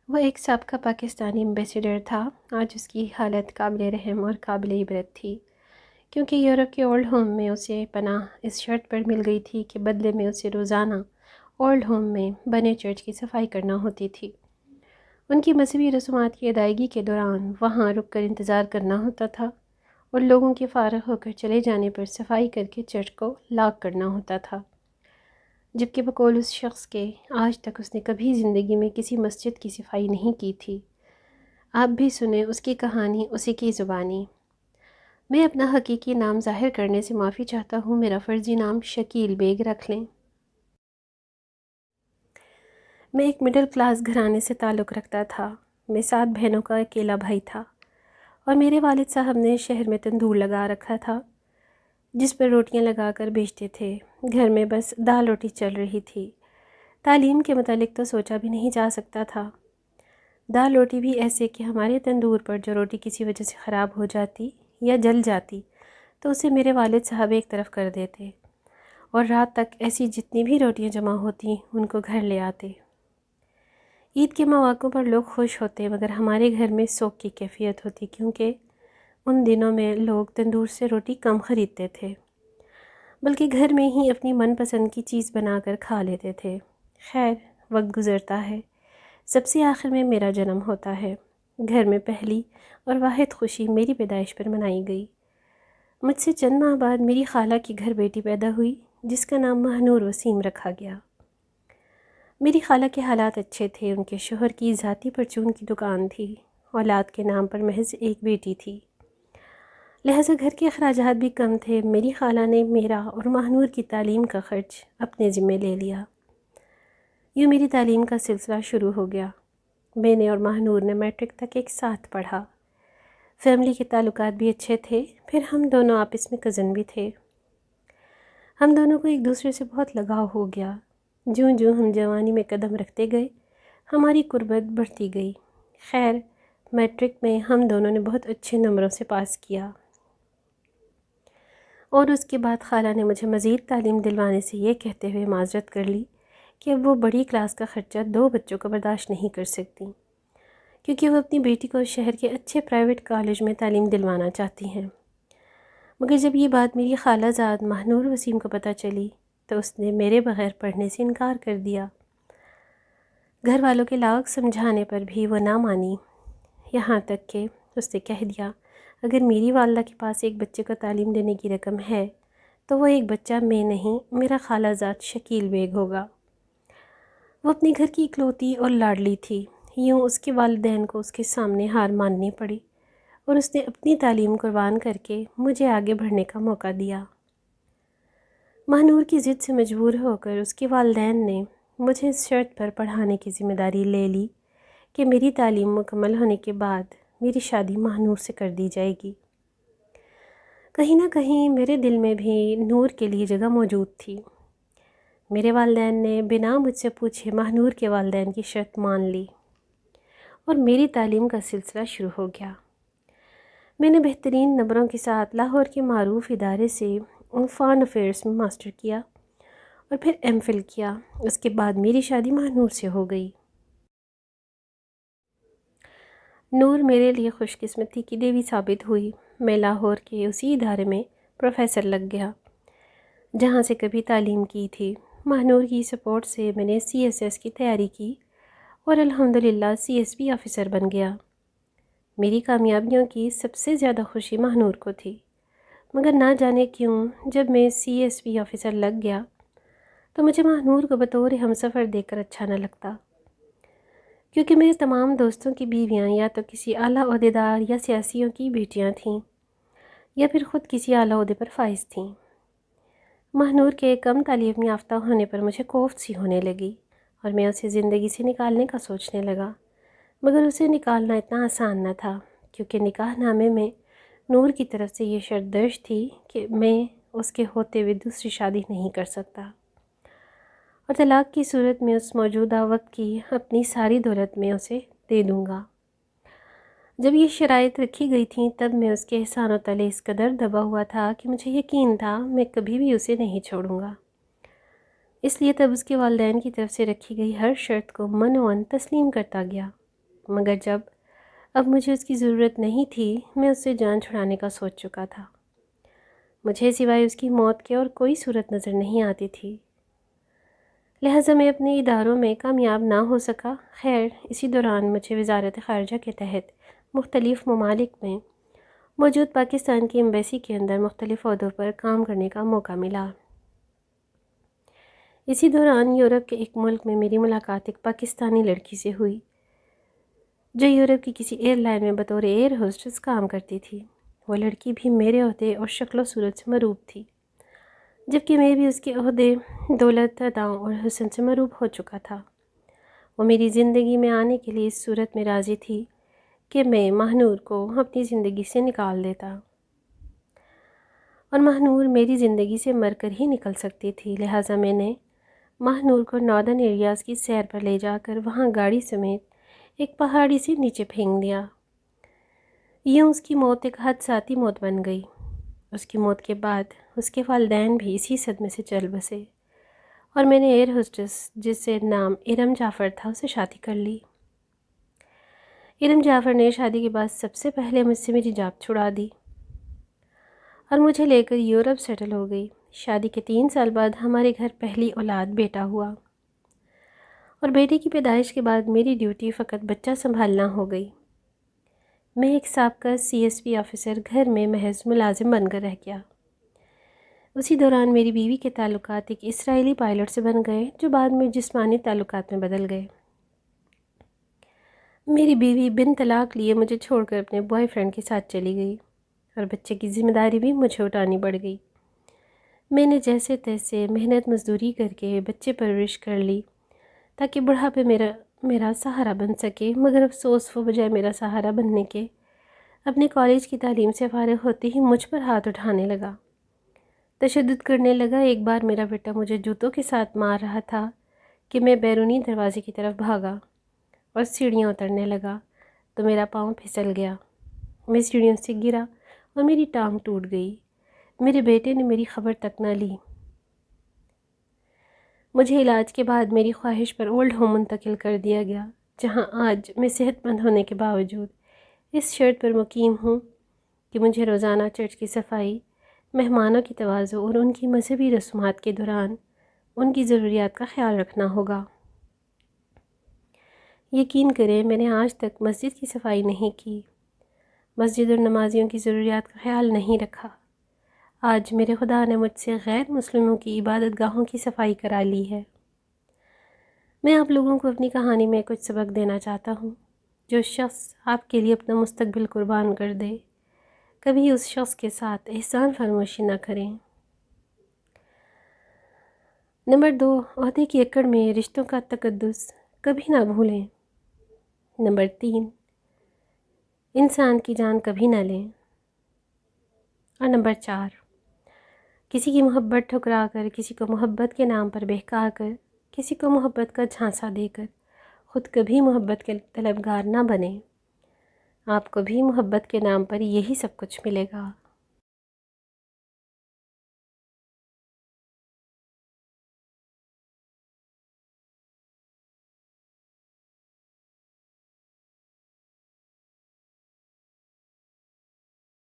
وہ ایک سابقہ پاکستانی ایمبیسیڈر تھا۔ آج اس کی حالت قابل رحم اور قابل عبرت تھی، کیونکہ یورپ کے اولڈ ہوم میں اسے پناہ اس شرط پر مل گئی تھی کہ بدلے میں اسے روزانہ اولڈ ہوم میں بنے چرچ کی صفائی کرنا ہوتی تھی۔ ان کی مذہبی رسومات کی ادائیگی کے دوران وہاں رک کر انتظار کرنا ہوتا تھا اور لوگوں کے فارغ ہو کر چلے جانے پر صفائی کر کے چرچ کو لاک کرنا ہوتا تھا، جبکہ بقول اس شخص کے آج تک اس نے کبھی زندگی میں کسی مسجد کی صفائی نہیں کی تھی۔ آپ بھی سنیں اس کی کہانی اسی کی زبانی۔ میں اپنا حقیقی نام ظاہر کرنے سے معافی چاہتا ہوں، میرا فرضی نام شکیل بیگ رکھ لیں۔ میں ایک مڈل کلاس گھرانے سے تعلق رکھتا تھا۔ میں 7 بہنوں کا اکیلا بھائی تھا، اور میرے والد صاحب نے شہر میں تندور لگا رکھا تھا جس پر روٹیاں لگا کر بیچتے تھے۔ گھر میں بس دال روٹی چل رہی تھی۔ تعلیم کے متعلق تو سوچا بھی نہیں جا سکتا تھا۔ دال روٹی بھی ایسے کہ ہمارے تندور پر جو روٹی کسی وجہ سے خراب ہو جاتی یا جل جاتی تو اسے میرے والد صاحب ایک طرف کر دیتے اور رات تک ایسی جتنی بھی روٹیاں جمع ہوتی ان کو گھر لے آتے۔ عید کے مواقع پر لوگ خوش ہوتے، مگر ہمارے گھر میں سوگ کی کیفیت ہوتی، کیونکہ ان دنوں میں لوگ تندور سے روٹی کم خریدتے تھے، بلکہ گھر میں ہی اپنی من پسند کی چیز بنا کر کھا لیتے تھے۔ خیر، وقت گزرتا ہے، سب سے آخر میں میرا جنم ہوتا ہے۔ گھر میں پہلی اور واحد خوشی میری پیدائش پر منائی گئی۔ مجھ سے چند ماہ بعد میری خالہ کی گھر بیٹی پیدا ہوئی جس کا نام مہنور وسیم رکھا گیا۔ میری خالہ کے حالات اچھے تھے، ان کے شوہر کی ذاتی پرچون کی دکان تھی، اولاد کے نام پر محض ایک بیٹی تھی، لہٰذا گھر کے اخراجات بھی کم تھے۔ میری خالہ نے میرا اور مہنور کی تعلیم کا خرچ اپنے ذمے لے لیا۔ یوں میری تعلیم کا سلسلہ شروع ہو گیا۔ میں نے اور مہنور نے میٹرک تک ایک ساتھ پڑھا۔ فیملی کے تعلقات بھی اچھے تھے، پھر ہم دونوں آپس میں کزن بھی تھے۔ ہم دونوں کو ایک دوسرے سے بہت لگاؤ ہو گیا۔ جوں جوں ہم جوانی میں قدم رکھتے گئے ہماری قربت بڑھتی گئی۔ خیر، میٹرک میں ہم دونوں نے بہت اچھے نمبروں سے پاس کیا، اور اس کے بعد خالہ نے مجھے مزید تعلیم دلوانے سے یہ کہتے ہوئے معذرت کر لی کہ اب وہ بڑی کلاس کا خرچہ 2 بچوں کا برداشت نہیں کر سکتی، کیونکہ وہ اپنی بیٹی کو شہر کے اچھے پرائیویٹ کالج میں تعلیم دلوانا چاہتی ہیں۔ مگر جب یہ بات میری خالہ زاد مہنور وسیم کو پتہ چلی تو اس نے میرے بغیر پڑھنے سے انکار کر دیا۔ گھر والوں کے لاکھ سمجھانے پر بھی وہ نہ مانی، یہاں تک کہ اس نے کہہ دیا اگر میری والدہ کے پاس ایک بچے کو تعلیم دینے کی رقم ہے تو وہ ایک بچہ میں نہیں، میرا خالہ زاد شکیل بیگ ہوگا۔ وہ اپنے گھر کی اکلوتی اور لاڈلی تھی، یوں اس کے والدین کو اس کے سامنے ہار ماننی پڑی، اور اس نے اپنی تعلیم قربان کر کے مجھے آگے بڑھنے کا موقع دیا۔ مہنور کی ضد سے مجبور ہو کر اس کے والدین نے مجھے اس شرط پر پڑھانے کی ذمہ داری لے لی کہ میری تعلیم مکمل ہونے کے بعد میری شادی مہنور سے کر دی جائے گی۔ کہیں نہ کہیں میرے دل میں بھی نور کے لیے جگہ موجود تھی۔ میرے والدین نے بنا مجھ سے پوچھے مہنور کے والدین کی شرط مان لی، اور میری تعلیم کا سلسلہ شروع ہو گیا۔ میں نے بہترین نمبروں کے ساتھ لاہور کے معروف ادارے سے فارن افیئرس میں ماسٹر کیا اور پھر ایم فل کیا۔ اس کے بعد میری شادی مہنور سے ہو گئی۔ نور میرے لیے خوش قسمتی کی دیوی ثابت ہوئی۔ میں لاہور کے اسی ادارے میں پروفیسر لگ گیا جہاں سے کبھی تعلیم کی تھی۔ مہنور کی سپورٹ سے میں نے CSS کی تیاری کی اور الحمدللہ CSP آفیسر بن گیا۔ میری کامیابیوں کی سب سے زیادہ خوشی مہنور کو تھی، مگر نہ جانے کیوں جب میں CSP آفیسر لگ گیا تو مجھے مہنور کو بطور ہمسفر دیکھ کر اچھا نہ لگتا، کیونکہ میرے تمام دوستوں کی بیویاں یا تو کسی اعلیٰ عہدیدار یا سیاسیوں کی بیٹیاں تھیں یا پھر خود کسی اعلیٰ عہدے پر فائز تھیں۔ مہنور کے کم تعلیم یافتہ ہونے پر مجھے کوفت سی ہونے لگی اور میں اسے زندگی سے نکالنے کا سوچنے لگا، مگر اسے نکالنا اتنا آسان نہ تھا، کیونکہ نکاح نامے میں نور کی طرف سے یہ شرط درج تھی کہ میں اس کے ہوتے ہوئے دوسری شادی نہیں کر سکتا، اور طلاق کی صورت میں اس موجودہ وقت کی اپنی ساری دولت میں اسے دے دوں گا۔ جب یہ شرائط رکھی گئی تھیں تب میں اس کے احسان و تلے اس قدر دبا ہوا تھا کہ مجھے یقین تھا میں کبھی بھی اسے نہیں چھوڑوں گا۔ اس لیے تب اس کے والدین کی طرف سے رکھی گئی ہر شرط کو من و عن تسلیم کرتا گیا۔ مگر جب اب مجھے اس کی ضرورت نہیں تھی، میں اس سے جان چھڑانے کا سوچ چکا تھا۔ مجھے سوائے اس کی موت کے اور کوئی صورت نظر نہیں آتی تھی، لہٰذا میں اپنے اداروں میں کامیاب نہ ہو سکا۔ خیر، اسی دوران مجھے وزارت خارجہ کے تحت مختلف ممالک میں موجود پاکستان کی ایمبیسی کے اندر مختلف عہدوں پر کام کرنے کا موقع ملا۔ اسی دوران یورپ کے ایک ملک میں میری ملاقات ایک پاکستانی لڑکی سے ہوئی جو یورپ کی کسی ایئر لائن میں بطور ایئر ہوسٹس کام کرتی تھی۔ وہ لڑکی بھی میرے عہدے اور شکل و صورت سے مروب تھی، جبکہ میں بھی اس کے عہدے، دولت، اداؤں اور حسن سے مروب ہو چکا تھا۔ وہ میری زندگی میں آنے کے لیے اس صورت میں راضی تھی کہ میں ماہنور کو اپنی زندگی سے نکال دیتا، اور ماہنور میری زندگی سے مر کر ہی نکل سکتی تھی۔ لہٰذا میں نے ماہنور کو ناردرن ایریاز کی سیر پر لے جا کر وہاں گاڑی سمیت ایک پہاڑی سے نیچے پھینک دیا۔ یوں اس کی موت ایک حادثاتی موت بن گئی۔ اس کی موت کے بعد اس کے والدین بھی اسی صدمے سے چل بسے، اور میں نے ایئر ہوسٹس جس سے نام ارم جعفر تھا اسے شادی کر لی۔ ارم جعفر نے شادی کے بعد سب سے پہلے مجھ سے میری جاب چھڑا دی اور مجھے لے کر یورپ سیٹل ہو گئی۔ شادی کے 3 سال بعد ہمارے گھر پہلی اولاد بیٹا ہوا، اور بیٹے کی پیدائش کے بعد میری ڈیوٹی فقط بچہ سنبھالنا ہو گئی۔ میں ایک سابقہ CSP آفیسر گھر میں محض ملازم بن کر رہ گیا۔ اسی دوران میری بیوی کے تعلقات ایک اسرائیلی پائلٹ سے بن گئے جو بعد میں جسمانی تعلقات میں بدل گئے۔ میری بیوی بن طلاق لیے مجھے چھوڑ کر اپنے بوائے فرینڈ کے ساتھ چلی گئی، اور بچے کی ذمہ داری بھی مجھے اٹھانی پڑ گئی۔ میں نے جیسے تیسے محنت مزدوری کر کے بچے پرورش کر لی تاکہ بڑھاپے میرا سہارا بن سکے، مگر افسوس وہ بجائے میرا سہارا بننے کے اپنے کالج کی تعلیم سے فارغ ہوتے ہی مجھ پر ہاتھ اٹھانے لگا، تشدد کرنے لگا۔ ایک بار میرا بیٹا مجھے جوتوں کے ساتھ مار رہا تھا کہ میں بیرونی دروازے کی طرف بھاگا اور سیڑھیاں اترنے لگا تو میرا پاؤں پھسل گیا، میں سیڑھیوں سے گرا اور میری ٹانگ ٹوٹ گئی۔ میرے بیٹے نے میری خبر تک نہ لی۔ مجھے علاج کے بعد میری خواہش پر اولڈ ہوم منتقل کر دیا گیا، جہاں آج میں صحت مند ہونے کے باوجود اس شرط پر مقیم ہوں کہ مجھے روزانہ چرچ کی صفائی، مہمانوں کی تواضع اور ان کی مذہبی رسومات کے دوران ان کی ضروریات کا خیال رکھنا ہوگا۔ یقین کریں، میں نے آج تک مسجد کی صفائی نہیں کی، مسجد اور نمازیوں کی ضروریات کا خیال نہیں رکھا۔ آج میرے خدا نے مجھ سے غیر مسلموں کی عبادت گاہوں کی صفائی کرا لی ہے۔ میں آپ لوگوں کو اپنی کہانی میں کچھ سبق دینا چاہتا ہوں۔ جو شخص آپ کے لیے اپنا مستقبل قربان کر دے، کبھی اس شخص کے ساتھ احسان فراموشی نہ کریں۔ نمبر 2، عہدے کی اکڑ میں رشتوں کا تقدس کبھی نہ بھولیں۔ نمبر 3، انسان کی جان کبھی نہ لیں۔ اور نمبر 4، کسی کی محبت ٹھکرا کر، کسی کو محبت کے نام پر بہکا کر، کسی کو محبت کا جھانسا دے کر خود کبھی محبت کے طلبگار نہ بنیں۔ آپ کو بھی محبت کے نام پر یہی سب کچھ ملے گا۔